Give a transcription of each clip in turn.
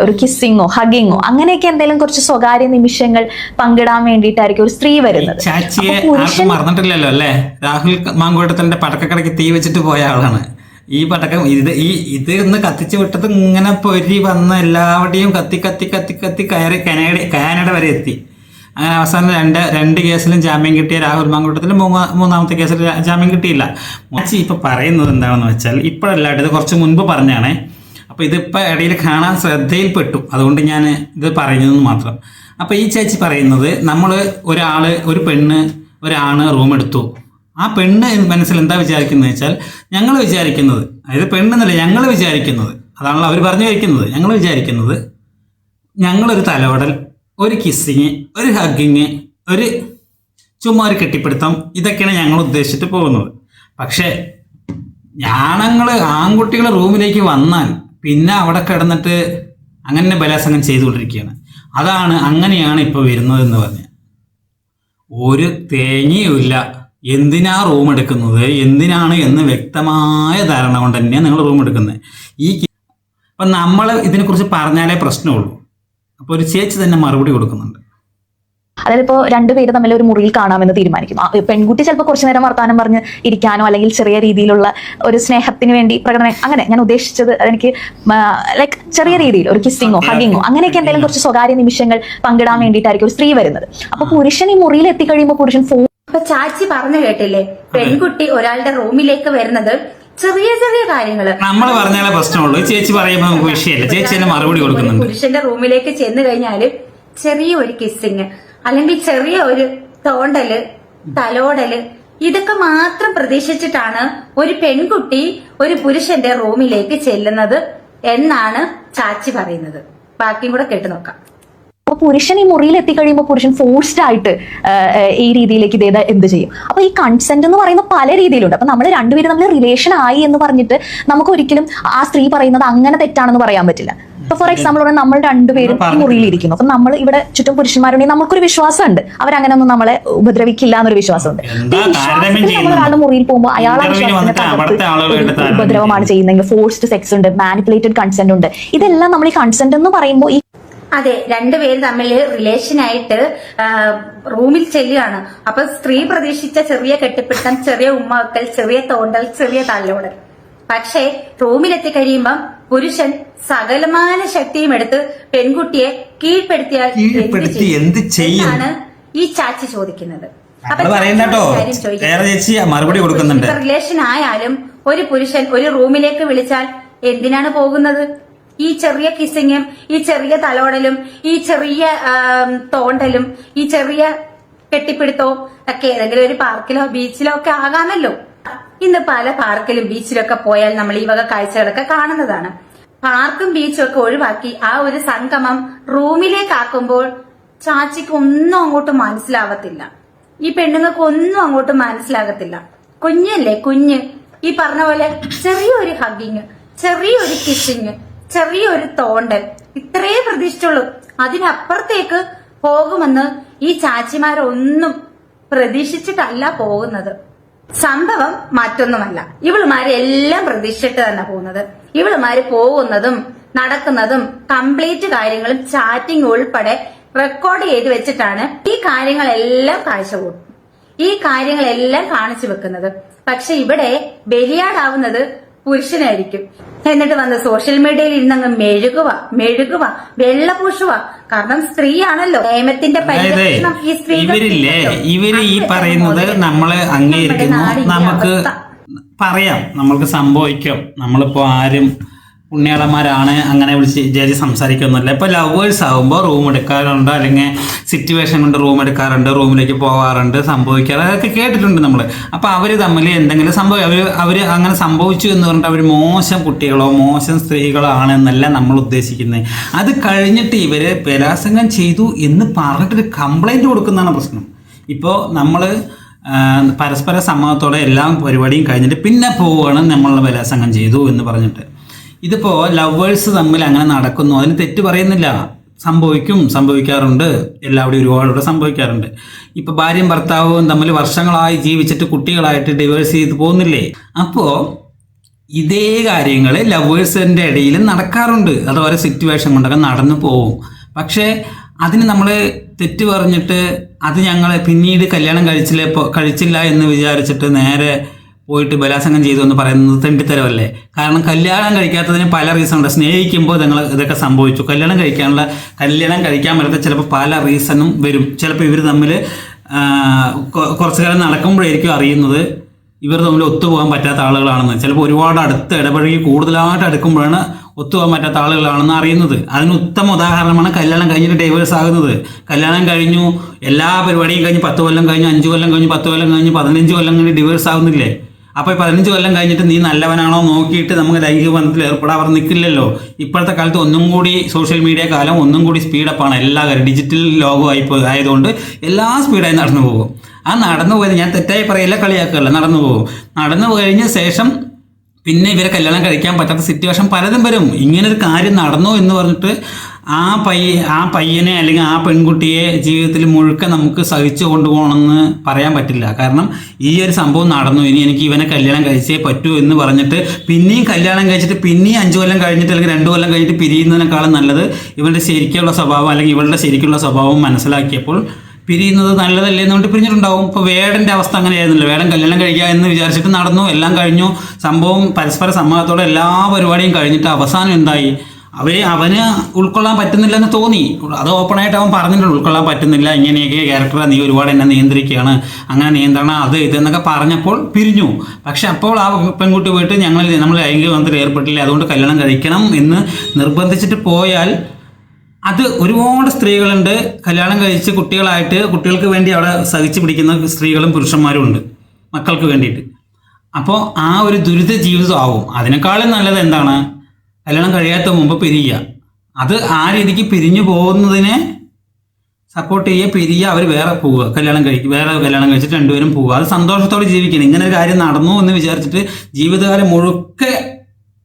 ഒരു കിസ്സിങ്ങോ ഹഗിങ്ങോ അങ്ങനെയൊക്കെ എന്തെങ്കിലും കുറച്ച് സ്വകാര്യ നിമിഷങ്ങൾ പങ്കിടാൻ വേണ്ടിയിട്ടായിരിക്കും ഒരു സ്ത്രീ വരുന്നത്. ചാച്ചിയെ ആർക്കും മറന്നിട്ടില്ലല്ലോ അല്ലേ? രാഹുൽ മാങ്കൂട്ടത്തിന്റെ പടക്കക്കടയ്ക്ക് തീ വെച്ചിട്ട് പോയ ആളാണ്. ഈ പടക്കം ഇത് ഒന്ന് കത്തിച്ചു വിട്ടത് ഇങ്ങനെ പൊരി വന്ന എല്ലാവരുടെയും കത്തി കത്തി കത്തി കത്തി കയറി കാനഡ വരെ എത്തി. അങ്ങനെ അവസാനം രണ്ട് കേസിലും ജാമ്യം കിട്ടിയ രാഹുൽ മാങ്കൂട്ടത്തിന് മൂന്നാമത്തെ കേസിൽ ജാമ്യം കിട്ടിയില്ല. ചാച്ചി ഇപ്പൊ പറയുന്നത് എന്താണെന്ന് വെച്ചാൽ ഇപ്പോഴല്ലാണ്ട് ഇത് കുറച്ച് മുൻപ് പറഞ്ഞാണേ. അപ്പോൾ ഇതിപ്പോൾ ഇടയിൽ കാണാൻ ശ്രദ്ധയിൽപ്പെട്ടു, അതുകൊണ്ട് ഞാൻ ഇത് പറയുന്നതെന്ന് മാത്രം. അപ്പോൾ ഈ ചേച്ചി പറയുന്നത് നമ്മൾ ഒരു പെണ്ണ് ഒരാണ് റൂം എടുത്തു. ആ പെണ്ണ് മനസ്സിൽ എന്താ വിചാരിക്കുന്നത് വെച്ചാൽ ഞങ്ങൾ വിചാരിക്കുന്നത്, അതായത് പെണ്ണെന്നല്ല ഞങ്ങൾ വിചാരിക്കുന്നത്, അതാണല്ലോ അവർ പറഞ്ഞു വയ്ക്കുന്നത്. ഞങ്ങൾ വിചാരിക്കുന്നത് ഞങ്ങളൊരു തലോടൽ, ഒരു കിസ്സിങ്, ഒരു ഹഗ്ഗിങ്, ചുമ്മാ ഒരു കെട്ടിപ്പിടുത്തം, ഇതൊക്കെയാണ് ഞങ്ങൾ ഉദ്ദേശിച്ചിട്ട് പോകുന്നത്. പക്ഷേ ആൺകുട്ടികൾ റൂമിലേക്ക് വന്നാൽ പിന്നെ അവിടെ കിടന്നിട്ട് അങ്ങനെ ബലാത്സംഗം ചെയ്തുകൊണ്ടിരിക്കുകയാണ്. അങ്ങനെയാണ് ഇപ്പോൾ വരുന്നതെന്ന് പറഞ്ഞ് ഒരു തേങ്ങയുമില്ല. എന്തിനാ റൂം എടുക്കുന്നത്, എന്തിനാണ് എന്ന് വ്യക്തമായ ധാരണ കൊണ്ട് തന്നെയാണ് നിങ്ങൾ റൂം എടുക്കുന്നത്. അപ്പം നമ്മൾ ഇതിനെക്കുറിച്ച് പറഞ്ഞാലേ പ്രശ്നമുള്ളൂ. അപ്പോൾ ഒരു ചേച്ചി തന്നെ മറുപടി കൊടുക്കുന്നുണ്ട്. അതായത് ഇപ്പോൾ രണ്ടുപേര് തമ്മിൽ ഒരു മുറിയിൽ കാണാമെന്ന് തീരുമാനിക്കും. പെൺകുട്ടി ചിലപ്പോൾ കുറച്ചു നേരം വർത്താനം പറഞ്ഞ് ഇരിക്കാനോ അല്ലെങ്കിൽ ചെറിയ രീതിയിലുള്ള ഒരു സ്നേഹത്തിന് വേണ്ടി അങ്ങനെ ഞാൻ ഉദ്ദേശിച്ചത് എനിക്ക് ലൈക്ക് ചെറിയ രീതിയിൽ ഒരു കിസ്സിങ്ങോ ഹഗിങ്ങോ അങ്ങനെയൊക്കെ എന്തെങ്കിലും കുറച്ച് സ്വകാര്യ നിമിഷങ്ങൾ പങ്കിടാൻ വേണ്ടിയിട്ടായിരിക്കും ഒരു സ്ത്രീ വരുന്നത്. അപ്പൊ പുരുഷൻ ഈ മുറിയിൽ എത്തിക്കഴിയുമ്പോൾ പുരുഷൻ ഇപ്പൊ ചാച്ചി പറഞ്ഞു കേട്ടില്ലേ, പെൺകുട്ടി ഒരാളുടെ റൂമിലേക്ക് വരുന്നത് ചെറിയ ചെറിയ കാര്യങ്ങള് നമ്മൾ പറഞ്ഞാലേ പ്രശ്നമുള്ളൂ. ചേച്ചി പറയുമ്പോൾ നമുക്ക് വിഷയമില്ല, ചേച്ചി മറുപടി കൊടുക്കുന്നുണ്ട്. പുരുഷന്റെ റൂമിലേക്ക് ചെന്ന് കഴിഞ്ഞാല് ചെറിയ ഒരു കിസ്സിങ് അല്ലെങ്കിൽ ചെറിയ ഒരു തോണ്ടല്, തലോടല്, ഇതൊക്കെ മാത്രം പ്രതീക്ഷിച്ചിട്ടാണ് ഒരു പെൺകുട്ടി ഒരു പുരുഷന്റെ റൂമിലേക്ക് ചെല്ലുന്നത് എന്നാണ് ചാച്ചി പറയുന്നത്. ബാക്കിയും കൂടെ കേട്ടു നോക്കാം. അപ്പൊ പുരുഷൻ ഈ മുറിയിൽ എത്തിക്കഴിയുമ്പോൾ പുരുഷൻ ഫോഴ്സ്ഡ് ആയിട്ട് ഈ രീതിയിലേക്ക് ഇതേത് എന്ത് ചെയ്യും. അപ്പൊ ഈ കൺസെന്റ് എന്ന് പറയുന്ന പല രീതിയിലുണ്ട്. അപ്പൊ നമ്മൾ രണ്ടുപേരും തമ്മിൽ റിലേഷൻ ആയി എന്ന് പറഞ്ഞിട്ട് നമുക്ക് ഒരിക്കലും ആ സ്ത്രീ പറയുന്നത് അങ്ങനെ തെറ്റാണെന്ന് പറയാൻ പറ്റില്ല. ഇപ്പൊ ഫോർ എക്സാമ്പിൾ പറഞ്ഞാൽ നമ്മൾ രണ്ടുപേരും ഈ മുറിയിൽ ഇരിക്കുന്നു. അപ്പൊ നമ്മൾ ഇവിടെ ചുറ്റും പുരുഷന്മാരുണ്ടെങ്കിൽ നമുക്കൊരു വിശ്വാസമുണ്ട്, അവരങ്ങനെ ഒന്നും നമ്മളെ ഉപദ്രവിക്കില്ല എന്നൊരു വിശ്വാസമുണ്ട്. ഈ വിശ്വാസത്തിൽ നമ്മൾ ഒരാളുടെ മുറിയിൽ പോകുമ്പോൾ അയാളെ വിശ്വാസത്തിന് ഉപദ്രവമാണ് ചെയ്യുന്നതെങ്കിൽ ഫോഴ്സ്ഡ് സെക്സ് ഉണ്ട്, മാനിപ്പുലേറ്റഡ് കൺസെന്റ് ഉണ്ട്. ഇതെല്ലാം നമ്മൾ ഈ കൺസെന്റ് എന്ന് പറയുമ്പോൾ അതെ, രണ്ടുപേര് തമ്മിൽ റിലേഷൻ ആയിട്ട് റൂമിൽ ചെല്ലുകയാണ്. അപ്പൊ സ്ത്രീ പ്രതീക്ഷിച്ച ചെറിയ കെട്ടിപ്പിടുത്തം, ചെറിയ ഉമ്മവക്കൽ, ചെറിയ തോണ്ടൽ, ചെറിയ തല്ലോടൽ. പക്ഷേ റൂമിലെത്തി കഴിയുമ്പം പുരുഷൻ സകലമാന ശക്തിയും എടുത്ത് പെൺകുട്ടിയെ കീഴ്പ്പെടുത്തി എന്ത് ചെയ്യാണ് ഈ ചാച്ചി ചോദിക്കുന്നത്. റിലേഷൻ ആയാലും ഒരു പുരുഷൻ ഒരു റൂമിലേക്ക് വിളിച്ചാൽ എന്തിനാണ് പോകുന്നത്? ഈ ചെറിയ കിസ്സിങ്ങും, ഈ ചെറിയ തലോടലും, ഈ ചെറിയ തോണ്ടലും, ഈ ചെറിയ കെട്ടിപ്പിടുത്തവും ഒക്കെ ഏതെങ്കിലും ഒരു പാർക്കിലോ ബീച്ചിലോ ഒക്കെ ആകാമല്ലോ. ഇന്ന് പല പാർക്കിലും ബീച്ചിലൊക്കെ പോയാൽ നമ്മൾ ഈ വക കാഴ്ചകളൊക്കെ കാണുന്നതാണ്. പാർക്കും ബീച്ചും ഒക്കെ ഒഴിവാക്കി ആ ഒരു സംഗമം റൂമിലേക്കാക്കുമ്പോൾ ചാച്ചിക്ക് ഒന്നും അങ്ങോട്ട് മനസ്സിലാവത്തില്ല. ഈ പെണ്ണുങ്ങൾക്ക് ഒന്നും അങ്ങോട്ട് മനസ്സിലാകത്തില്ല. കുഞ്ഞല്ലേ കുഞ്ഞ്, ഈ പറഞ്ഞ പോലെ ചെറിയൊരു ഹഗ്ഗിങ്, ചെറിയൊരു കിസ്സിങ്, ചെറിയൊരു തോണ്ടൽ, ഇത്രേ പ്രതീക്ഷിച്ചുള്ളൂ. അതിനപ്പുറത്തേക്ക് പോകുമെന്ന് ഈ ചാച്ചിമാരൊന്നും പ്രതീക്ഷിച്ചിട്ടല്ല പോകുന്നത്. സംഭവം മറ്റൊന്നുമല്ല, ഇവളുമാരെല്ലാം പ്രതീക്ഷിച്ചിട്ട് തന്നെ പോകുന്നത്. ഇവളുമാര് പോകുന്നതും നടക്കുന്നതും കംപ്ലീറ്റ് കാര്യങ്ങളും ചാറ്റിംഗ് ഉൾപ്പെടെ റെക്കോർഡ് ചെയ്ത് വെച്ചിട്ടാണ് ഈ കാര്യങ്ങളെല്ലാം കാണിച്ചു വെക്കുന്നത്. പക്ഷെ ഇവിടെ ബലിയാടാവുന്നത് പുരുഷനായിരിക്കും. എന്നിട്ട് വന്ന് സോഷ്യൽ മീഡിയയിൽ ഇരുന്നങ്ങ് മെഴുകുക, വെള്ളപൂശുക. കാരണം സ്ത്രീയാണല്ലോ, നിയമത്തിന്റെ പരിരക്ഷണം ഈ സ്ത്രീകളില്ലേ. ഇവര് ഈ പറയുന്നത് നമ്മള് അംഗീകരിക്കുന്നു, നമുക്ക് പറയാം, നമ്മൾക്ക് സംഭവിക്കും. നമ്മളിപ്പോ ആരും പുണ്യാളന്മാരാണ് അങ്ങനെ വിളിച്ച് സംസാരിക്കൊന്നുമില്ല. ഇപ്പൊ ലവേഴ്സ് ആകുമ്പോൾ റൂം എടുക്കാറുണ്ട്, അല്ലെങ്കിൽ സിറ്റുവേഷൻ കൊണ്ട് റൂം എടുക്കാറുണ്ട്, റൂമിലേക്ക് പോകാറുണ്ട്, സംഭവിക്കാറ്, അതൊക്കെ കേട്ടിട്ടുണ്ട് നമ്മൾ. അപ്പൊ അവര് തമ്മിൽ എന്തെങ്കിലും അവര് അങ്ങനെ സംഭവിച്ചു എന്ന് പറഞ്ഞിട്ട് അവർ മോശം കുട്ടികളോ മോശം സ്ത്രീകളോ ആണെന്നല്ല നമ്മൾ ഉദ്ദേശിക്കുന്നത്. അത് കഴിഞ്ഞിട്ട് ഇവര് ബലാത്സംഗം ചെയ്തു എന്ന് പറഞ്ഞിട്ടൊരു കംപ്ലൈന്റ് കൊടുക്കുന്നതാണ് പ്രശ്നം. ഇപ്പോൾ നമ്മൾ പരസ്പര സമ്മതത്തോടെ എല്ലാ പരിപാടിയും കഴിഞ്ഞിട്ട് പിന്നെ പോവുകയാണ് നമ്മൾ ബലാത്സംഗം ചെയ്തു എന്ന് പറഞ്ഞിട്ട്. ഇതിപ്പോൾ ലവേഴ്സ് തമ്മിൽ അങ്ങനെ നടക്കുന്നു, അതിന് തെറ്റ് പറയുന്നില്ല. സംഭവിക്കാറുണ്ട്, എല്ലാവരുടെയും ഒരുപാട് സംഭവിക്കാറുണ്ട്. ഇപ്പൊ ഭാര്യയും ഭർത്താവും തമ്മിൽ വർഷങ്ങളായി ജീവിച്ചിട്ട് കുട്ടികളായിട്ട് ഡിവോഴ്സ് ചെയ്ത് പോകുന്നില്ലേ? അപ്പോൾ ഇതേ കാര്യങ്ങൾ ലവേഴ്സിൻ്റെ ഇടയിൽ നടക്കാറുണ്ട്. അത് ഓരോ സിറ്റുവേഷൻ കൊണ്ടൊക്കെ നടന്നു പോവും. പക്ഷേ അതിന് നമ്മൾ തെറ്റ് പറഞ്ഞിട്ട് അത് ഞങ്ങൾ പിന്നീട് കല്യാണം കഴിച്ചില്ല എന്ന് വിചാരിച്ചിട്ട് നേരെ പോയിട്ട് ബലാത്സംഗം ചെയ്തു എന്ന് പറയുന്നത് തെണ്ടിത്തരമല്ലേ? കാരണം കല്യാണം കഴിക്കാത്തതിന് പല റീസൺ ഉണ്ട്. സ്നേഹിക്കുമ്പോൾ നിങ്ങൾ ഇതൊക്കെ സംഭവിച്ചു. കല്യാണം കഴിക്കാൻ പറ്റാത്ത ചിലപ്പോൾ പല റീസണും വരും. ചിലപ്പോൾ ഇവർ തമ്മിൽ കുറച്ചു കാലം നടക്കുമ്പോഴായിരിക്കും അറിയുന്നത് ഇവർ തമ്മിൽ ഒത്തുപോകാൻ പറ്റാത്ത ആളുകളാണെന്ന്. ചിലപ്പോൾ ഒരുപാട് അടുത്ത് ഇടപഴകി കൂടുതലായിട്ട് അടുക്കുമ്പോഴാണ് ഒത്തുപോകാൻ പറ്റാത്ത ആളുകളാണെന്ന് അറിയുന്നത്. അതിന് ഉത്തമ ഉദാഹരണമാണ് കല്യാണം കഴിഞ്ഞിട്ട് ഡൈവേഴ്സ് ആകുന്നത്. കല്യാണം കഴിഞ്ഞു, എല്ലാ പരിപാടിയും കഴിഞ്ഞ് 10 കൊല്ലം കഴിഞ്ഞു, 5 കൊല്ലം കഴിഞ്ഞു, 10 കൊല്ലം കഴിഞ്ഞ്, 15 കൊല്ലം കഴിഞ്ഞ് ഡിവേഴ്സ് ആകുന്നില്ലേ? അപ്പോൾ 15 കൊല്ലം കഴിഞ്ഞിട്ട് നീ നല്ലവനാണോ നോക്കിയിട്ട് നമുക്ക് ലൈംഗിക ബന്ധത്തിൽ ഏർപ്പെടാൻ അവർ നിൽക്കില്ലല്ലോ. ഇപ്പോഴത്തെ കാലത്ത് ഒന്നും കൂടി സോഷ്യൽ മീഡിയ കാലം ഒന്നും കൂടി സ്പീഡപ്പാണ്. എല്ലാ കാര്യം ഡിജിറ്റൽ ലോകമായി ആയതുകൊണ്ട് എല്ലാ സ്പീഡായി നടന്നു പോകും. ആ നടന്നു പോയത് ഞാൻ തെറ്റായി പറയില്ല, കളിയാക്കുകയല്ല, നടന്നു പോകും. നടന്നു കഴിഞ്ഞ ശേഷം പിന്നെ ഇവരെ കല്യാണം കഴിക്കാൻ പറ്റാത്ത സിറ്റുവേഷൻ പലതും വരും. ഇങ്ങനൊരു കാര്യം നടന്നു എന്ന് പറഞ്ഞിട്ട് ആ പയ്യനെ അല്ലെങ്കിൽ ആ പെൺകുട്ടിയെ ജീവിതത്തിൽ മുഴുക്കെ നമുക്ക് സഹിച്ചു കൊണ്ടുപോകണമെന്ന് പറയാൻ പറ്റില്ല. കാരണം ഈ ഒരു സംഭവം നടന്നു, ഇനി എനിക്ക് ഇവനെ കല്യാണം കഴിച്ചേ പറ്റൂ എന്ന് പറഞ്ഞിട്ട് പിന്നെയും കല്യാണം കഴിച്ചിട്ട് പിന്നെയും 5 കൊല്ലം കഴിഞ്ഞിട്ട് അല്ലെങ്കിൽ 2 കൊല്ലം കഴിഞ്ഞിട്ട് പിരിയുന്നതിനേക്കാളും നല്ലത് ഇവരുടെ ശരിക്കുള്ള സ്വഭാവം അല്ലെങ്കിൽ ഇവളുടെ ശരിക്കുള്ള സ്വഭാവം മനസ്സിലാക്കിയപ്പോൾ പിരിയുന്നത് നല്ലതല്ലേ എന്നുകൊണ്ട് പിരിഞ്ഞിട്ടുണ്ടാവും. ഇപ്പോൾ വേടൻ്റെ അവസ്ഥ അങ്ങനെയായിരുന്നില്ല. വേടൻ കല്യാണം കഴിക്കുക എന്ന് വിചാരിച്ചിട്ട് നടന്നു, എല്ലാം കഴിഞ്ഞു, സംഭവം പരസ്പര സമ്മതത്തോടെ എല്ലാ പരിപാടിയും കഴിഞ്ഞിട്ട് അവസാനം എന്തായി? അവന് ഉൾക്കൊള്ളാൻ പറ്റുന്നില്ലെന്ന് തോന്നി. അത് ഓപ്പണായിട്ട് അവൻ പറഞ്ഞിട്ടുണ്ട്, ഉൾക്കൊള്ളാൻ പറ്റുന്നില്ല, ഇങ്ങനെയൊക്കെ ക്യാരക്ടർ, നീ ഒരുപാട് എന്നെ നിയന്ത്രിക്കുകയാണ്, അങ്ങനെ നിയന്ത്രണം അത് ഇതെന്നൊക്കെ പറഞ്ഞപ്പോൾ പിരിഞ്ഞു. പക്ഷെ അപ്പോൾ ആ പെൺകുട്ടി പോയിട്ട് നമ്മൾ ലൈംഗിക ബന്ധത്തിൽ ഏർപ്പെട്ടില്ല, അതുകൊണ്ട് കല്യാണം കഴിക്കണം എന്ന് നിർബന്ധിച്ചിട്ട് പോയാൽ അത് ഒരുപാട് സ്ത്രീകളുണ്ട് കല്യാണം കഴിച്ച് കുട്ടികൾക്ക് വേണ്ടി അവിടെ സഹിച്ചു പിടിക്കുന്ന സ്ത്രീകളും പുരുഷന്മാരും ഉണ്ട് മക്കൾക്ക് വേണ്ടിയിട്ട്. അപ്പോൾ ആ ഒരു ദുരിത ജീവിതം ആവും. അതിനേക്കാളും നല്ലത് എന്താണ്? കല്യാണം കഴിയാത്ത മുമ്പ് പിരിയുക. അത് ആ രീതിക്ക് പിരിഞ്ഞു പോകുന്നതിനെ സപ്പോർട്ട് ചെയ്യുക, അവർ വേറെ പോവുക, വേറെ കല്യാണം കഴിച്ചിട്ട് രണ്ടുപേരും പോവുക. അത് സന്തോഷത്തോടെ ജീവിക്കണം. ഇങ്ങനെ ഒരു കാര്യം നടന്നു എന്ന് വിചാരിച്ചിട്ട് ജീവിതകാലം മുഴുക്കെ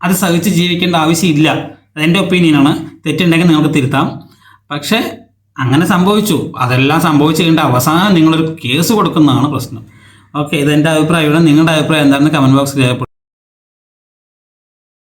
അത് സഹിച്ച് ജീവിക്കേണ്ട ആവശ്യമില്ല. അതെൻ്റെ ഒപ്പീനിയനാണ്. തെറ്റുണ്ടെങ്കിൽ നിങ്ങൾക്ക് തിരുത്താം. പക്ഷേ അങ്ങനെ സംഭവിച്ചു. അതെല്ലാം സംഭവിച്ചു കഴിഞ്ഞിട്ട് അവസാനം നിങ്ങളൊരു കേസ് കൊടുക്കുന്നതാണ് പ്രശ്നം. ഓക്കെ, ഇതെൻ്റെ അഭിപ്രായമാണ്. നിങ്ങളുടെ അഭിപ്രായം എന്താണെന്ന് കമൻറ്റ് ബോക്സിൽ രേഖപ്പെടുത്തുക.